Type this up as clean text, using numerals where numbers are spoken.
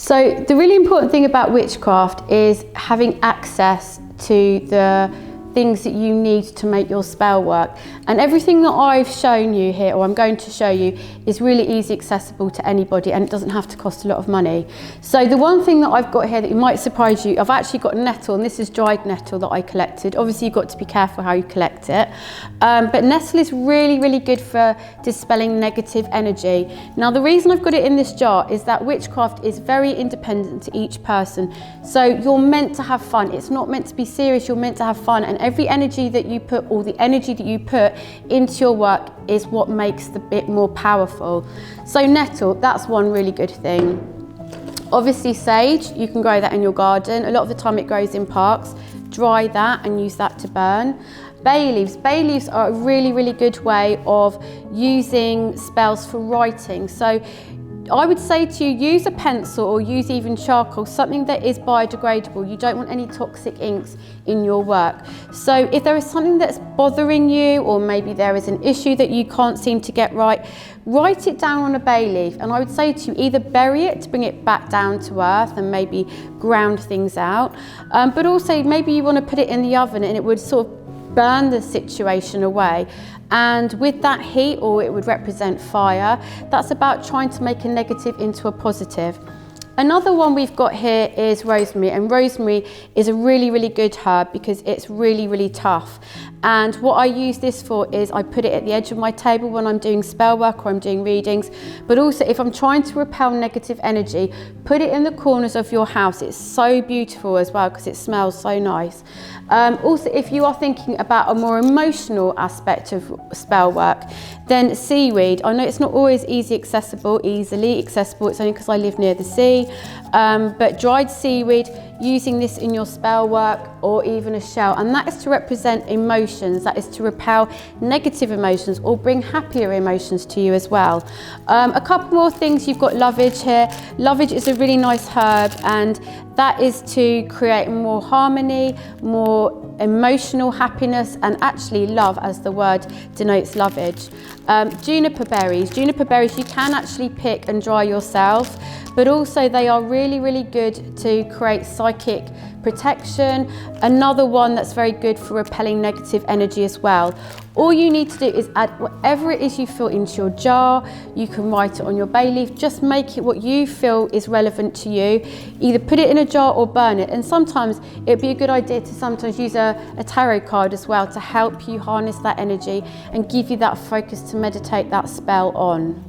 So the really important thing about witchcraft is having access to the things that you need to make your spell work. And everything that I've shown you here, or I'm going to show you, is really easy accessible to anybody, and it doesn't have to cost a lot of money. So the one thing that I've got here that might surprise you, I've actually got nettle, and this is dried nettle that I collected. Obviously you've got to be careful how you collect it. But nettle is really, really good for dispelling negative energy. Now the reason I've got it in this jar is that witchcraft is very independent to each person. So you're meant to have fun. It's not meant to be serious, you're meant to have fun. And every energy that you put, or the energy that you put into your work, is what makes the bit more powerful. So nettle, that's one really good thing. Obviously sage, you can grow that in your garden. A lot of the time it grows in parks. Dry that and use that to burn. Bay leaves. Bay leaves are a really, really good way of using spells for writing. So I would say to you, use a pencil or use even charcoal, something that is biodegradable. You don't want any toxic inks in your work. So if there is something that's bothering you, or maybe there is an issue that you can't seem to get right, write it down on a bay leaf. And I would say to you, either bury it to bring it back down to earth and maybe ground things out. But also maybe you want to put it in the oven and it would sort of burn the situation away. And with that heat, or it would represent fire, that's about trying to make a negative into a positive. Another one we've got here is rosemary, and rosemary is a really, really good herb because it's really, really tough. And what I use this for is I put it at the edge of my table when I'm doing spell work or I'm doing readings, but also if I'm trying to repel negative energy, put it in the corners of your house. It's so beautiful as well because it smells so nice. Also, if you are thinking about a more emotional aspect of spell work, then seaweed. I know it's not always easily accessible. It's only because I live near the sea. But dried seaweed, using this in your spell work, or even a shell, and that is to represent emotions, that is to repel negative emotions or bring happier emotions to you as well. A couple more things, you've got lovage here. Lovage is a really nice herb, and that is to create more harmony, more emotional happiness, and actually love, as the word denotes lovage. Juniper berries. Juniper berries you can actually pick and dry yourself, but also they are really, really good to create psychic protection. Another one that's very good for repelling negative energy as well. All you need to do is add whatever it is you feel into your jar. You can write it on your bay leaf. Just make it what you feel is relevant to you. Either put it in a jar or burn it. And sometimes it'd be a good idea to sometimes use a tarot card as well to help you harness that energy and give you that focus to meditate that spell on.